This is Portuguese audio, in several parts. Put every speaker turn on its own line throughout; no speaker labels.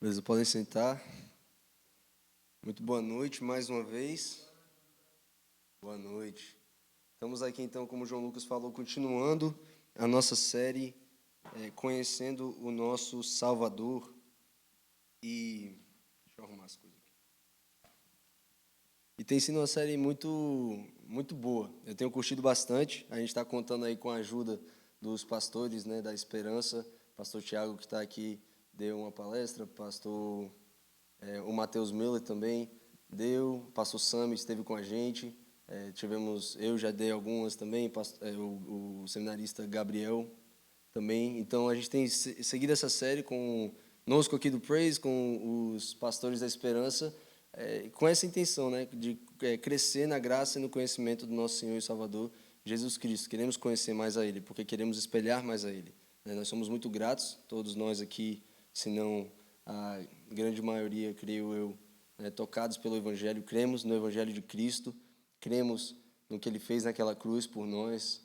Beleza, podem sentar. Muito boa noite mais uma vez. Boa noite. Estamos aqui então, como o João Lucas falou, continuando a nossa série Conhecendo o Nosso Salvador. Deixa eu arrumar as coisas aqui. E tem sido uma série muito boa. Eu tenho curtido bastante. A gente está contando aí com a ajuda dos pastores, da Esperança. Pastor Tiago, que está aqui, deu uma palestra. Pastor o Matheus Miller também deu. Pastor Sami esteve com a gente. Eu já dei algumas também. O seminarista Gabriel também. Então, a gente tem seguido essa série conosco aqui do Praise, com os pastores da Esperança, com essa intenção, de crescer na graça e no conhecimento do nosso Senhor e Salvador, Jesus Cristo. Queremos conhecer mais a Ele, porque queremos espelhar mais a Ele. Nós somos muito gratos, todos nós aqui, se não a grande maioria, creio eu, tocados pelo Evangelho, cremos no Evangelho de Cristo, cremos no que Ele fez naquela cruz por nós,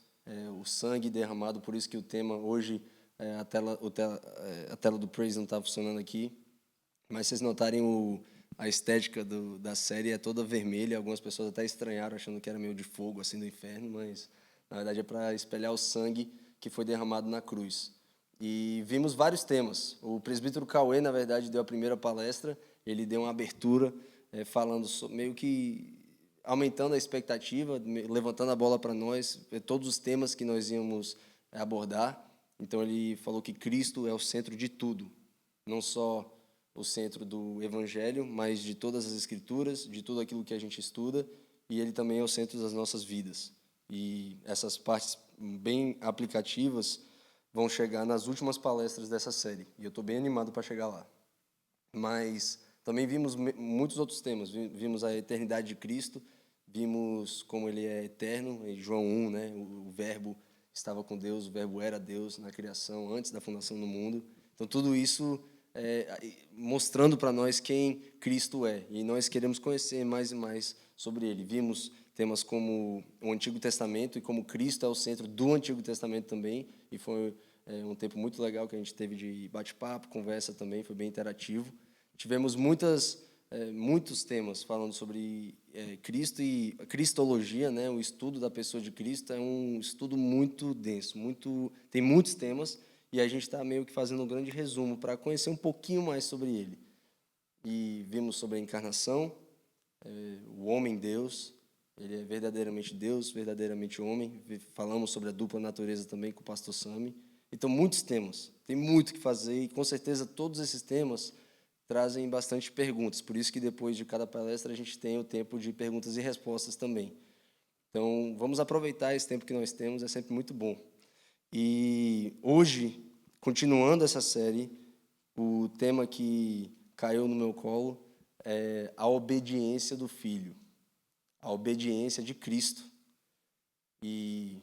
o sangue derramado. Por isso que o tema hoje, a tela do Praise não está funcionando aqui, mas vocês notarem a estética da série é toda vermelha. Algumas pessoas até estranharam, achando que era meio de fogo, assim, do inferno, mas na verdade é para espelhar o sangue que foi derramado na cruz. E vimos vários temas. O presbítero Cauê, na verdade, deu a primeira palestra. Ele deu uma abertura falando meio que aumentando a expectativa, levantando a bola para nós, todos os temas que nós íamos abordar. Então, ele falou que Cristo é o centro de tudo, não só o centro do Evangelho, mas de todas as Escrituras, de tudo aquilo que a gente estuda, e Ele também é o centro das nossas vidas. E essas partes bem aplicativas vão chegar nas últimas palestras dessa série, e eu estou bem animado para chegar lá. Mas também vimos muitos outros temas. Vimos a eternidade de Cristo, vimos como Ele é eterno, em João 1, o Verbo estava com Deus, o Verbo era Deus na criação, antes da fundação do mundo. Então, tudo isso mostrando para nós quem Cristo é, e nós queremos conhecer mais e mais sobre Ele. Vimos temas como o Antigo Testamento e como Cristo é o centro do Antigo Testamento também, e foi um tempo muito legal que a gente teve de bate-papo, conversa também, foi bem interativo. Tivemos muitos temas falando sobre Cristo e a cristologia, o estudo da pessoa de Cristo é um estudo muito denso, tem muitos temas, e a gente está meio que fazendo um grande resumo para conhecer um pouquinho mais sobre ele. E vimos sobre a encarnação, o homem-Deus, ele é verdadeiramente Deus, verdadeiramente homem. Falamos sobre a dupla natureza também com o pastor Sami. Então, muitos temas, tem muito o que fazer, e com certeza todos esses temas trazem bastante perguntas. Por isso que depois de cada palestra a gente tem o tempo de perguntas e respostas também. Então, vamos aproveitar esse tempo que nós temos, é sempre muito bom. E hoje, continuando essa série, o tema que caiu no meu colo é a obediência do Filho, a obediência de Cristo. E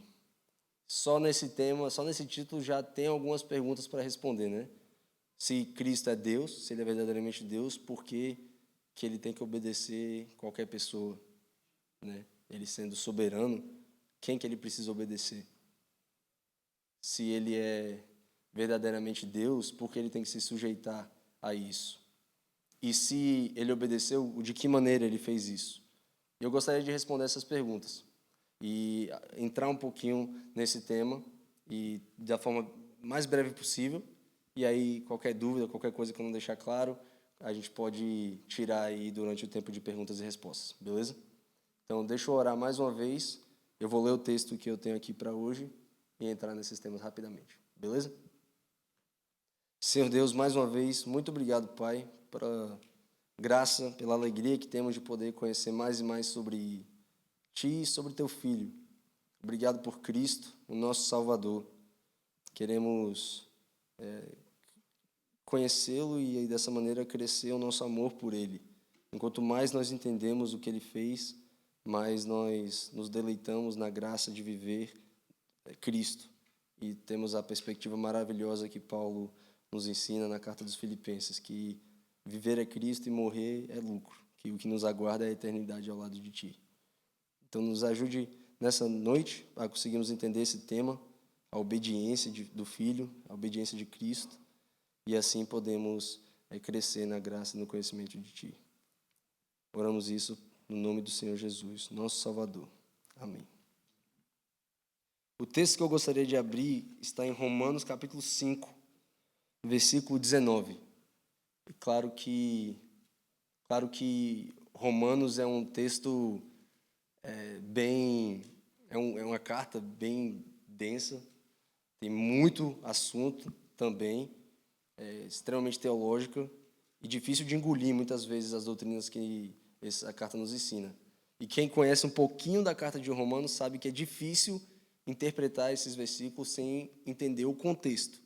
só nesse tema, só nesse título já tem algumas perguntas para responder, Se Cristo é Deus, se Ele é verdadeiramente Deus, por que Ele tem que obedecer qualquer pessoa, Ele sendo soberano, quem que Ele precisa obedecer? Se Ele é verdadeiramente Deus, por que Ele tem que se sujeitar a isso? E se Ele obedeceu, de que maneira Ele fez isso? Eu gostaria de responder essas perguntas e entrar um pouquinho nesse tema e da forma mais breve possível. E aí, qualquer dúvida, qualquer coisa que eu não deixar claro, a gente pode tirar aí durante o tempo de perguntas e respostas, beleza? Então, deixa eu orar mais uma vez. Eu vou ler o texto que eu tenho aqui para hoje e entrar nesses temas rapidamente, beleza? Senhor Deus, mais uma vez, muito obrigado, Pai, pela graça, pela alegria que temos de poder conhecer mais e mais sobre Ti e sobre Teu Filho. Obrigado por Cristo, o nosso Salvador. Queremos conhecê-lo e dessa maneira crescer o nosso amor por Ele. Enquanto mais nós entendemos o que Ele fez, mais nós nos deleitamos na graça de viver Cristo. E temos a perspectiva maravilhosa que Paulo nos ensina na carta dos Filipenses, que viver é Cristo e morrer é lucro, que o que nos aguarda é a eternidade ao lado de Ti. Então, nos ajude nessa noite a conseguirmos entender esse tema, a obediência do Filho, a obediência de Cristo, e assim podemos é crescer na graça e no conhecimento de Ti. Oramos isso no nome do Senhor Jesus, nosso Salvador. Amém. O texto que eu gostaria de abrir está em Romanos capítulo 5, versículo 19. Claro que Romanos é um texto é uma carta bem densa, tem muito assunto também, extremamente teológica e difícil de engolir muitas vezes as doutrinas que a carta nos ensina. E quem conhece um pouquinho da carta de Romanos sabe que é difícil interpretar esses versículos sem entender o contexto.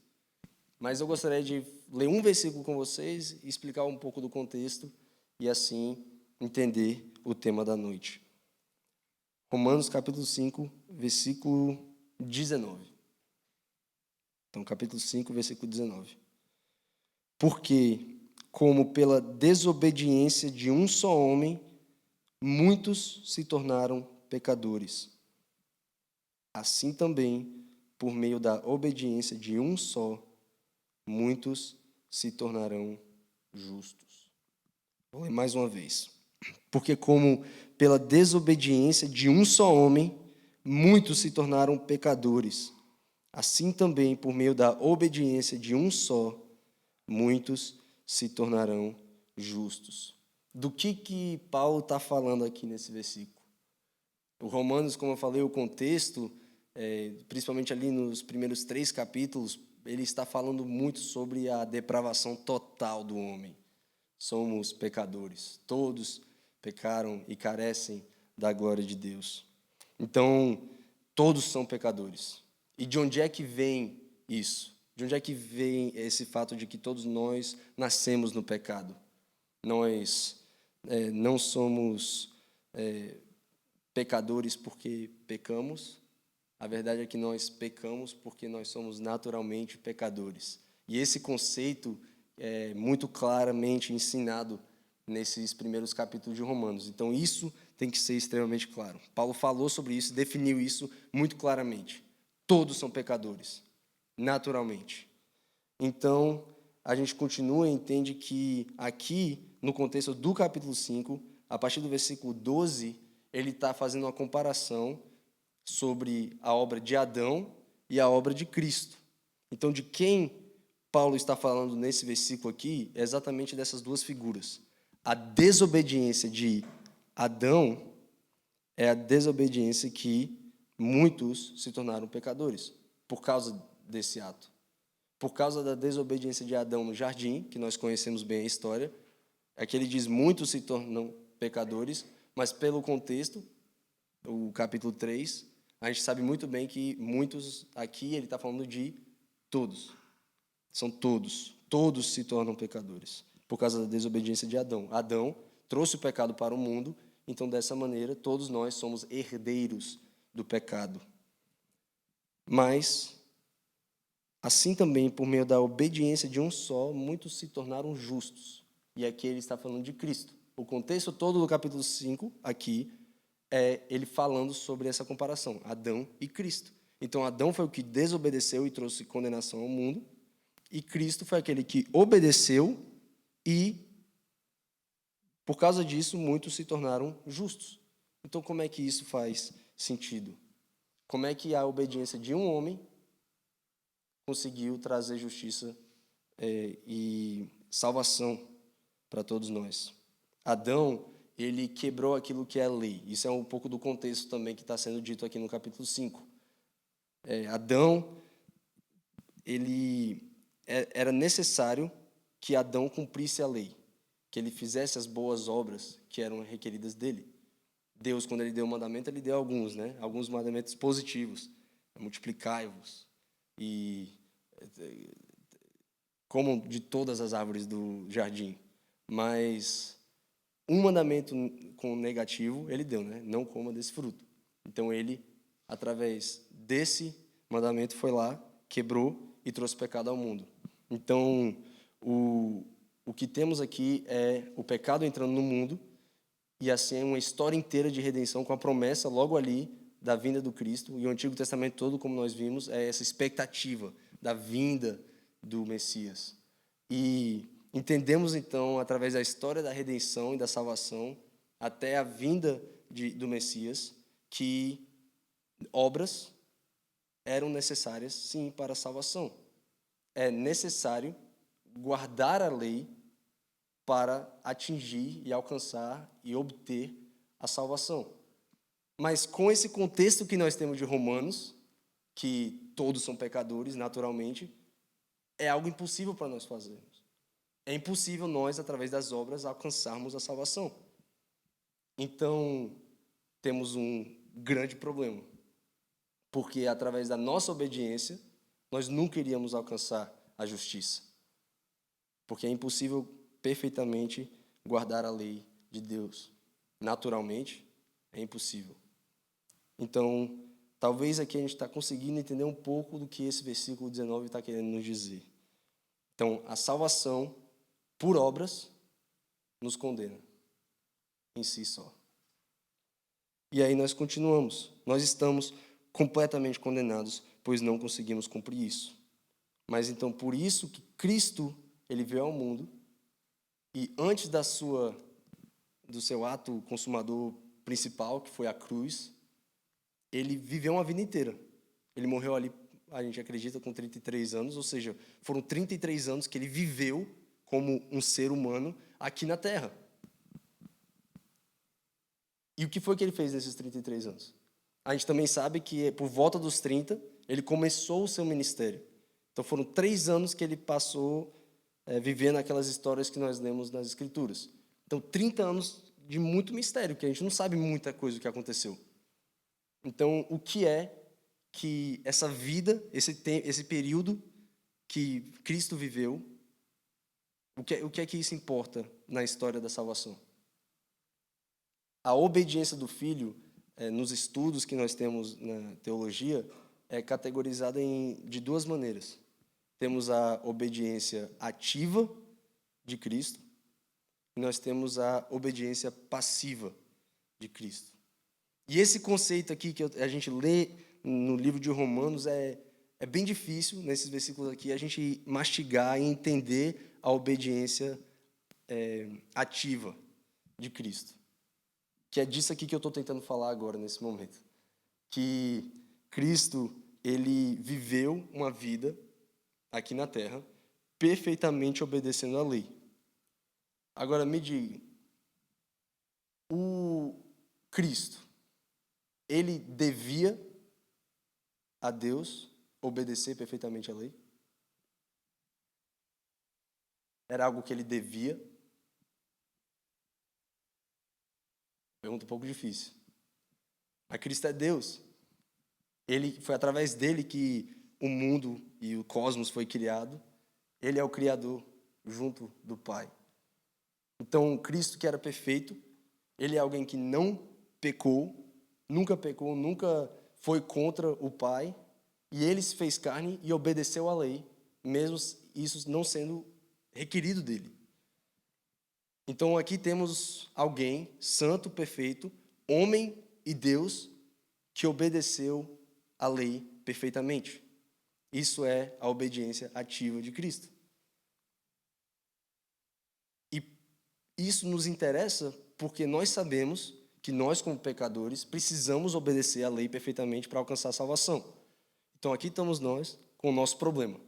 Mas eu gostaria de ler um versículo com vocês e explicar um pouco do contexto e assim entender o tema da noite. Romanos capítulo 5, versículo 19. Então, capítulo 5, versículo 19. Porque, como pela desobediência de um só homem, muitos se tornaram pecadores, assim também, por meio da obediência de um só, muitos se tornarão justos. Vou ler mais uma vez. Porque como pela desobediência de um só homem, muitos se tornaram pecadores, assim também, por meio da obediência de um só, muitos se tornarão justos. Do que Paulo está falando aqui nesse versículo? O Romanos, como eu falei, o contexto, principalmente ali nos primeiros 3 capítulos, ele está falando muito sobre a depravação total do homem. Somos pecadores, todos pecaram e carecem da glória de Deus. Então, todos são pecadores. E de onde é que vem isso? De onde é que vem esse fato de que todos nós nascemos no pecado? Nós não somos pecadores porque pecamos. A verdade é que nós pecamos porque nós somos naturalmente pecadores. E esse conceito é muito claramente ensinado nesses primeiros capítulos de Romanos. Então, isso tem que ser extremamente claro. Paulo falou sobre isso, definiu isso muito claramente. Todos são pecadores, naturalmente. Então, a gente continua e entende que aqui, no contexto do capítulo 5, a partir do versículo 12, ele está fazendo uma comparação sobre a obra de Adão e a obra de Cristo. Então, de quem Paulo está falando nesse versículo aqui é exatamente dessas duas figuras. A desobediência de Adão é a desobediência que muitos se tornaram pecadores por causa desse ato. Por causa da desobediência de Adão no jardim, que nós conhecemos bem a história, é que ele diz muitos se tornam pecadores, mas pelo contexto, o capítulo 3, a gente sabe muito bem que muitos aqui, ele está falando de todos. São todos. Todos se tornam pecadores por causa da desobediência de Adão. Adão trouxe o pecado para o mundo, então, dessa maneira, todos nós somos herdeiros do pecado. Mas, assim também, por meio da obediência de um só, muitos se tornaram justos. E aqui ele está falando de Cristo. O contexto todo do capítulo 5, aqui, é ele falando sobre essa comparação, Adão e Cristo. Então, Adão foi o que desobedeceu e trouxe condenação ao mundo, e Cristo foi aquele que obedeceu e, por causa disso, muitos se tornaram justos. Então, como é que isso faz sentido? Como é que a obediência de um homem conseguiu trazer justiça e salvação para todos nós? Adão, ele quebrou aquilo que é a lei. Isso é um pouco do contexto também que está sendo dito aqui no capítulo 5. Adão, era necessário que Adão cumprisse a lei, que ele fizesse as boas obras que eram requeridas dele. Deus, quando ele deu o mandamento, ele deu alguns, né? Alguns mandamentos positivos. Multiplicai-vos e comam de todas as árvores do jardim. Mas um mandamento com negativo ele deu, né? Não coma desse fruto. Então ele, através desse mandamento, foi lá, quebrou e trouxe pecado ao mundo. Então, o que temos aqui é o pecado entrando no mundo, e assim é uma história inteira de redenção com a promessa logo ali da vinda do Cristo. E o Antigo Testamento todo, como nós vimos, é essa expectativa da vinda do Messias. E Entendemos, então, através da história da redenção e da salvação, até a vinda do Messias, que obras eram necessárias, sim, para a salvação. É necessário guardar a lei para atingir e alcançar e obter a salvação. Mas com esse contexto que nós temos de Romanos, que todos são pecadores, naturalmente, é algo impossível para nós fazermos. É impossível nós, através das obras, alcançarmos a salvação. Então, temos um grande problema. Porque, através da nossa obediência, nós nunca iríamos alcançar a justiça. Porque é impossível perfeitamente guardar a lei de Deus. Naturalmente, é impossível. Então, talvez aqui a gente está conseguindo entender um pouco do que esse versículo 19 está querendo nos dizer. Então, a salvação por obras nos condena em si só. E aí nós continuamos. Nós estamos completamente condenados, pois não conseguimos cumprir isso. Mas então, por isso que Cristo, ele veio ao mundo e antes do seu ato consumador principal, que foi a cruz, ele viveu uma vida inteira. Ele morreu ali, a gente acredita, com 33 anos, ou seja, foram 33 anos que ele viveu como um ser humano aqui na Terra. E o que foi que ele fez nesses 33 anos? A gente também sabe que, por volta dos 30, ele começou o seu ministério. Então, foram 3 anos que ele passou vivendo aquelas histórias que nós lemos nas Escrituras. Então, 30 anos de muito mistério, que a gente não sabe muita coisa do que aconteceu. Então, o que é que essa vida, esse período que Cristo viveu, o que é que isso importa na história da salvação? A obediência do Filho, nos estudos que nós temos na teologia, é categorizada de 2 maneiras. Temos a obediência ativa de Cristo e nós temos a obediência passiva de Cristo. E esse conceito aqui que a gente lê no livro de Romanos é bem difícil, nesses versículos aqui, a gente mastigar e entender a obediência ativa de Cristo. Que é disso aqui que eu estou tentando falar agora, nesse momento. Que Cristo, ele viveu uma vida aqui na Terra, perfeitamente obedecendo à lei. Agora, me diga, o Cristo, ele devia a Deus obedecer perfeitamente à lei? Era algo que ele devia? Pergunta um pouco difícil. Mas Cristo é Deus. Foi através dele que o mundo e o cosmos foi criado. Ele é o Criador, junto do Pai. Então, Cristo, que era perfeito, ele é alguém que não pecou, nunca foi contra o Pai, e ele se fez carne e obedeceu à lei, mesmo isso não sendo requerido dele. Então, aqui temos alguém santo, perfeito, homem e Deus, que obedeceu à lei perfeitamente. Isso é a obediência ativa de Cristo. E isso nos interessa porque nós sabemos que nós, como pecadores, precisamos obedecer à lei perfeitamente para alcançar a salvação. Então, aqui estamos nós com o nosso problema.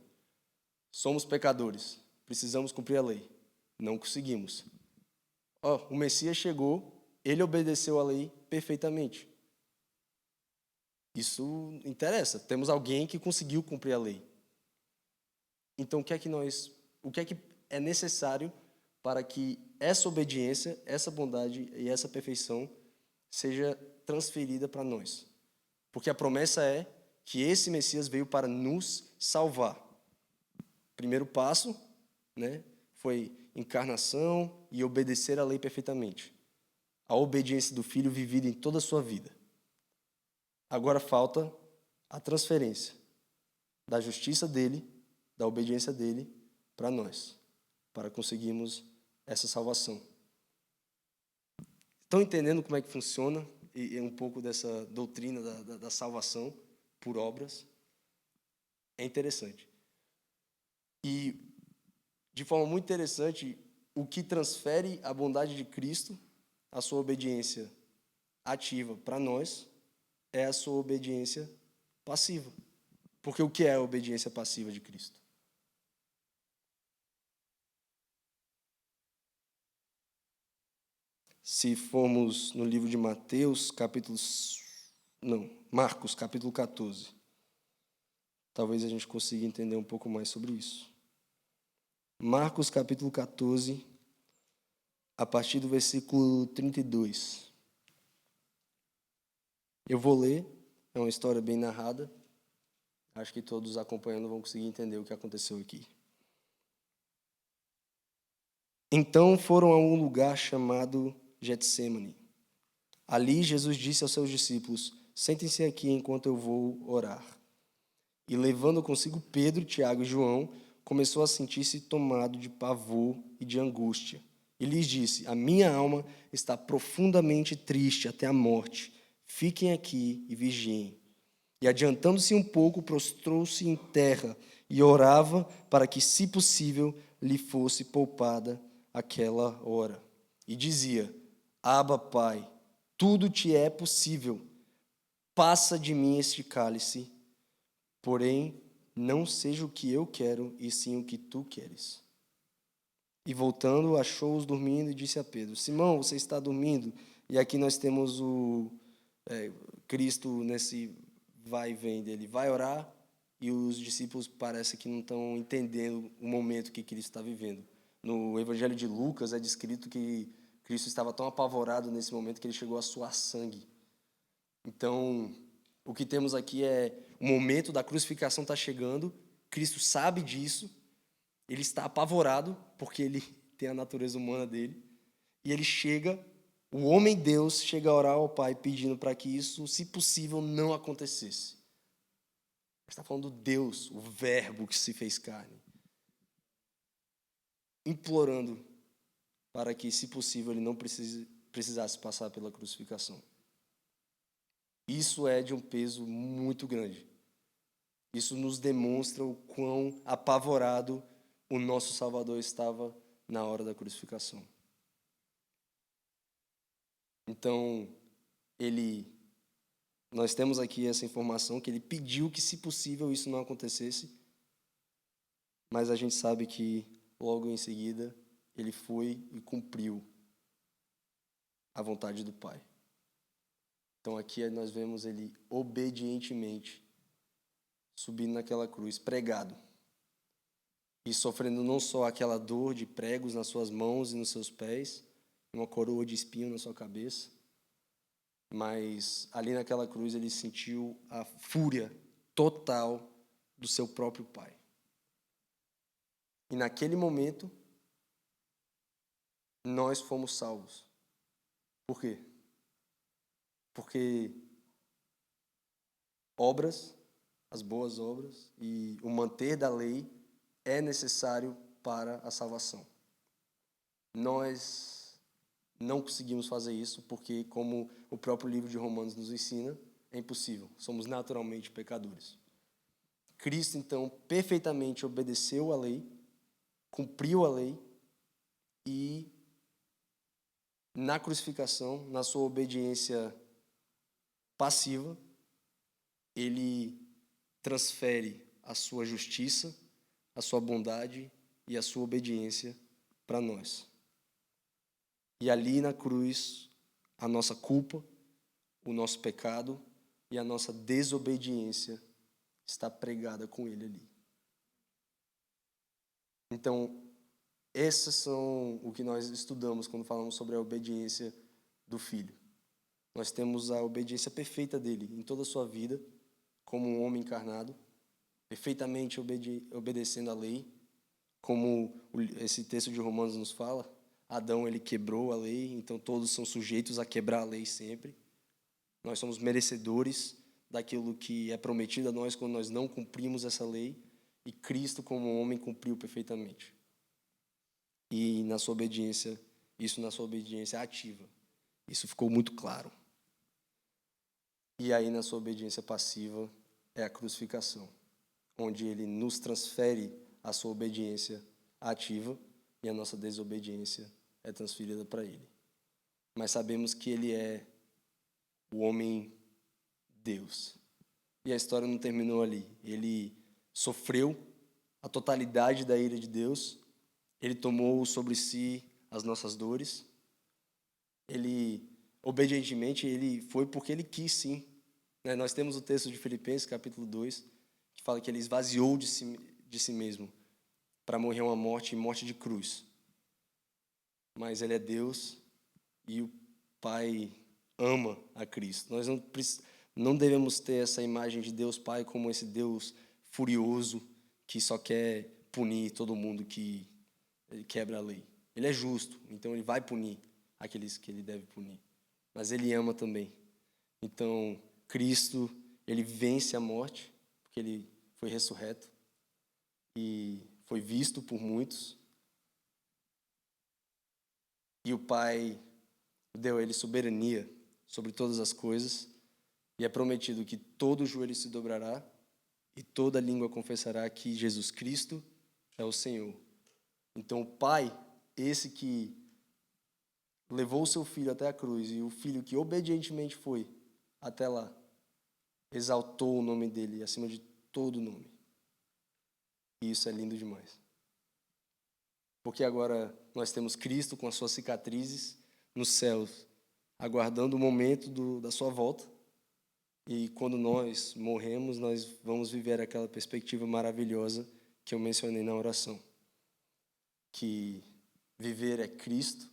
Somos pecadores, precisamos cumprir a lei. Não conseguimos. O Messias chegou, ele obedeceu à lei perfeitamente. Isso interessa. Temos alguém que conseguiu cumprir a lei. Então, o que é que é necessário para que essa obediência, essa bondade e essa perfeição seja transferida para nós? Porque a promessa é que esse Messias veio para nos salvar. Primeiro passo, foi encarnação e obedecer à lei perfeitamente. A obediência do Filho vivida em toda a sua vida. Agora falta a transferência da justiça dele, da obediência dele para nós, para conseguirmos essa salvação. Estão entendendo como é que funciona e um pouco dessa doutrina da salvação por obras? É interessante. E de forma muito interessante, o que transfere a bondade de Cristo, a sua obediência ativa para nós, é a sua obediência passiva. Porque o que é a obediência passiva de Cristo? Se formos no livro de Marcos, capítulo 14, talvez a gente consiga entender um pouco mais sobre isso. Marcos, capítulo 14, a partir do versículo 32. Eu vou ler, é uma história bem narrada. Acho que todos acompanhando vão conseguir entender o que aconteceu aqui. Então foram a um lugar chamado Getsêmani. Ali Jesus disse aos seus discípulos: sentem-se aqui enquanto eu vou orar. E levando consigo Pedro, Tiago e João, começou a sentir-se tomado de pavor e de angústia. E lhes disse: a minha alma está profundamente triste até a morte. Fiquem aqui e vigiem. E adiantando-se um pouco, prostrou-se em terra e orava para que, se possível, lhe fosse poupada aquela hora. E dizia: Abba, Pai, tudo te é possível. Passa de mim este cálice, porém, não seja o que eu quero, e sim o que tu queres. E voltando, achou-os dormindo e disse a Pedro: Simão, você está dormindo? E aqui nós temos Cristo nesse vai e vem dele. Vai orar e os discípulos parece que não estão entendendo o momento que Cristo está vivendo. No Evangelho de Lucas é descrito que Cristo estava tão apavorado nesse momento que ele chegou a suar sangue. Então, o que temos aqui é o momento da crucificação está chegando, Cristo sabe disso, ele está apavorado, porque ele tem a natureza humana dele, e ele chega, o homem Deus chega a orar ao Pai pedindo para que isso, se possível, não acontecesse. Está falando do Deus, o Verbo que se fez carne, implorando para que, se possível, ele não precisasse passar pela crucificação. Isso é de um peso muito grande. Isso nos demonstra o quão apavorado o nosso Salvador estava na hora da crucificação. Então, nós temos aqui essa informação que ele pediu que, se possível, isso não acontecesse, mas a gente sabe que, logo em seguida, ele foi e cumpriu a vontade do Pai. Então, aqui nós vemos ele obedientemente subindo naquela cruz, pregado, e sofrendo não só aquela dor de pregos nas suas mãos e nos seus pés, uma coroa de espinho na sua cabeça, mas ali naquela cruz ele sentiu a fúria total do seu próprio Pai. E naquele momento, nós fomos salvos. Por quê? Porque as boas obras e o manter da lei é necessário para a salvação. Nós não conseguimos fazer isso porque, como o próprio livro de Romanos nos ensina, é impossível. Somos naturalmente pecadores. Cristo, então, perfeitamente obedeceu a lei, cumpriu a lei e, na crucificação, na sua obediência passiva, ele transfere a sua justiça, a sua bondade e a sua obediência para nós. E ali na cruz, a nossa culpa, o nosso pecado e a nossa desobediência está pregada com ele ali. Então, esses são o que nós estudamos quando falamos sobre a obediência do Filho. Nós temos a obediência perfeita dele em toda a sua vida, como um homem encarnado, perfeitamente obedecendo à lei, como esse texto de Romanos nos fala. Adão, ele quebrou a lei, então todos são sujeitos a quebrar a lei sempre. Nós somos merecedores daquilo que é prometido a nós quando nós não cumprimos essa lei, e Cristo, como homem, cumpriu perfeitamente. E na sua obediência ativa, isso ficou muito claro. E aí, na sua obediência passiva, é a crucificação, onde ele nos transfere a sua obediência ativa e a nossa desobediência é transferida para ele. Mas sabemos que ele é o homem Deus. E a história não terminou ali. Ele sofreu a totalidade da ira de Deus. Ele tomou sobre si as nossas dores. Ele, obedientemente, ele foi porque ele quis, sim. Nós temos o texto de Filipenses, capítulo 2, que fala que ele esvaziou de si mesmo para morrer uma morte de cruz. Mas ele é Deus e o Pai ama a Cristo. Nós não devemos ter essa imagem de Deus Pai como esse Deus furioso que só quer punir todo mundo que quebra a lei. Ele é justo, então ele vai punir aqueles que ele deve punir. Mas ele ama também. Então, Cristo, ele vence a morte, porque ele foi ressurreto e foi visto por muitos. E o Pai deu a ele soberania sobre todas as coisas, e é prometido que todo joelho se dobrará e toda língua confessará que Jesus Cristo é o Senhor. Então o Pai, esse que levou o seu filho até a cruz e o filho que obedientemente foi até lá, exaltou o nome dele acima de todo nome. E isso é lindo demais. Porque agora nós temos Cristo com as suas cicatrizes nos céus, aguardando o momento da sua volta. E quando nós morremos, nós vamos viver aquela perspectiva maravilhosa que eu mencionei na oração. Que viver é Cristo,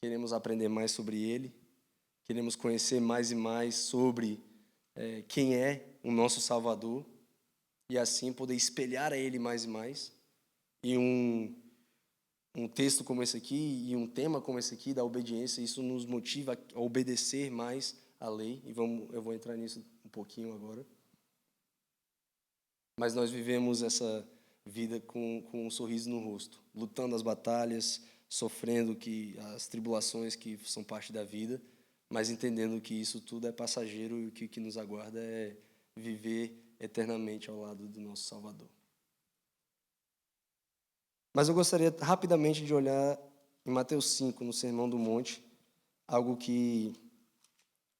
queremos aprender mais sobre Ele, queremos conhecer mais e mais sobre quem é o nosso Salvador, e assim poder espelhar a Ele mais e mais. E um texto como esse aqui e um tema como esse aqui da obediência, isso nos motiva a obedecer mais a lei, e eu vou entrar nisso um pouquinho agora. Mas nós vivemos essa vida com um sorriso no rosto, lutando as batalhas, sofrendo as tribulações que são parte da vida, mas entendendo que isso tudo é passageiro e que o que nos aguarda é viver eternamente ao lado do nosso Salvador. Mas eu gostaria rapidamente de olhar em Mateus 5, no Sermão do Monte, algo que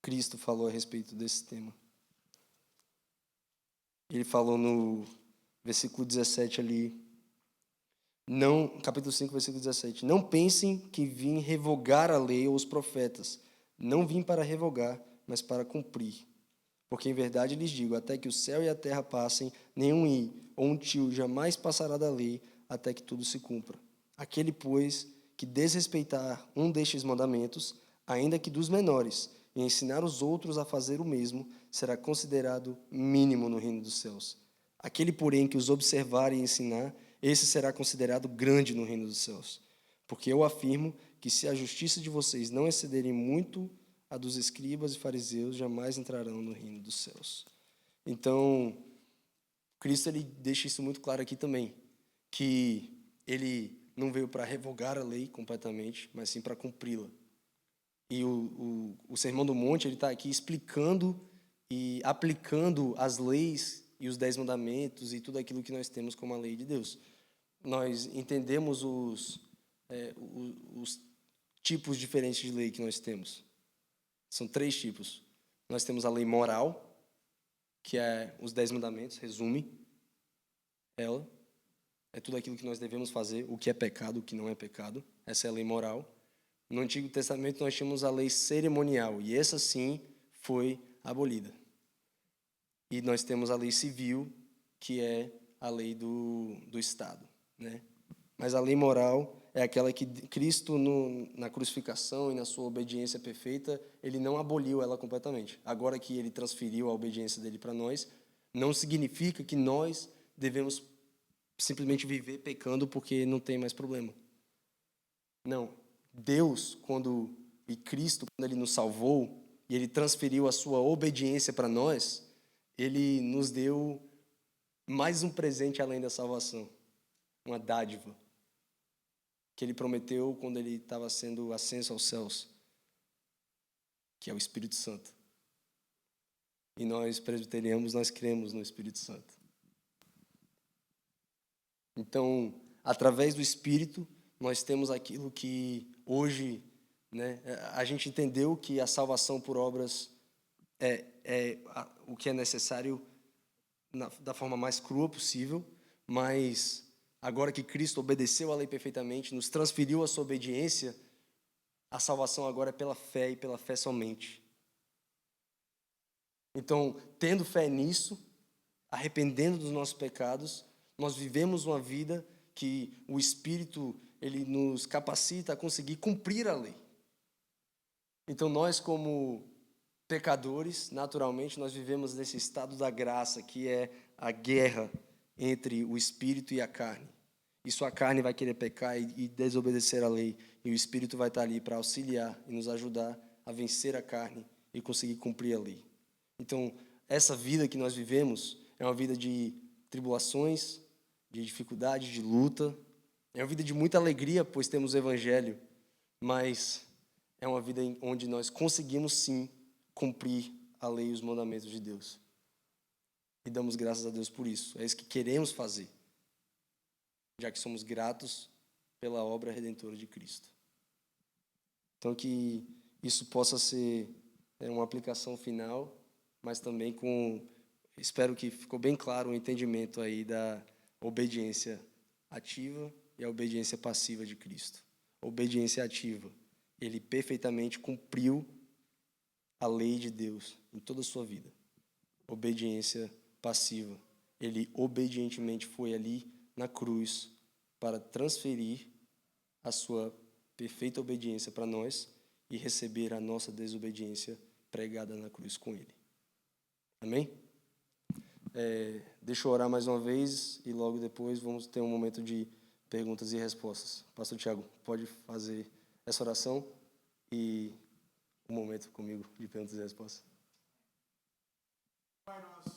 Cristo falou a respeito desse tema. Ele falou no versículo 17 ali, capítulo 5, versículo 17. Não pensem que vim revogar a lei ou os profetas. Não vim para revogar, mas para cumprir. Porque em verdade lhes digo, até que o céu e a terra passem, nenhum i ou um tio jamais passará da lei, até que tudo se cumpra. Aquele, pois, que desrespeitar um destes mandamentos, ainda que dos menores, e ensinar os outros a fazer o mesmo, será considerado mínimo no reino dos céus. Aquele, porém, que os observar e ensinar, esse será considerado grande no reino dos céus. Porque eu afirmo que se a justiça de vocês não excederem muito a dos escribas e fariseus, jamais entrarão no reino dos céus. Então, Cristo ele deixa isso muito claro aqui também, que ele não veio para revogar a lei completamente, mas sim para cumpri-la. E o Sermão do Monte ele está aqui explicando e aplicando as leis e os 10 mandamentos e tudo aquilo que nós temos como a lei de Deus. Nós entendemos os tipos diferentes de lei que nós temos. São 3 tipos. Nós temos a lei moral, que é os 10 mandamentos, resume ela. É tudo aquilo que nós devemos fazer, o que é pecado, o que não é pecado. Essa é a lei moral. No Antigo Testamento nós tínhamos a lei cerimonial, e essa sim foi abolida. E nós temos a lei civil, que é a lei do Estado, né? Mas a lei moral é aquela que Cristo, na crucificação e na sua obediência perfeita, ele não aboliu ela completamente. Agora que ele transferiu a obediência dele para nós, não significa que nós devemos simplesmente viver pecando porque não tem mais problema. Não. Deus, e Cristo, quando ele nos salvou e ele transferiu a sua obediência para nós, ele nos deu mais um presente além da salvação, uma dádiva que ele prometeu quando ele estava sendo ascenso aos céus, que é o Espírito Santo. E nós, presbiterianos, nós cremos no Espírito Santo. Então, através do Espírito, nós temos aquilo que hoje, né, a gente entendeu que a salvação por obras o que é necessário da forma mais crua possível, mas agora que Cristo obedeceu à lei perfeitamente, nos transferiu a sua obediência, a salvação agora é pela fé e pela fé somente. Então, tendo fé nisso, arrependendo dos nossos pecados, nós vivemos uma vida que o Espírito ele nos capacita a conseguir cumprir a lei. Então, nós como pecadores, naturalmente, nós vivemos nesse estado da graça, que é a guerra entre o Espírito e a carne. E sua carne vai querer pecar e desobedecer a lei, e o Espírito vai estar ali para auxiliar e nos ajudar a vencer a carne e conseguir cumprir a lei. Então, essa vida que nós vivemos é uma vida de tribulações, de dificuldade, de luta. É uma vida de muita alegria, pois temos o Evangelho, mas é uma vida onde nós conseguimos, sim, cumprir a lei e os mandamentos de Deus. E damos graças a Deus por isso. É isso que queremos fazer, já que somos gratos pela obra redentora de Cristo. Então, que isso possa ser uma aplicação final, mas também espero que ficou bem claro o entendimento aí da obediência ativa e a obediência passiva de Cristo. Obediência ativa. Ele perfeitamente cumpriu a lei de Deus em toda a sua vida. Obediência passiva. Ele obedientemente foi ali na cruz para transferir a sua perfeita obediência para nós e receber a nossa desobediência pregada na cruz com ele. Amém? Deixa eu orar mais uma vez e logo depois vamos ter um momento de perguntas e respostas. Pastor Tiago, pode fazer essa oração e um momento comigo de perguntas e respostas.
Pai nosso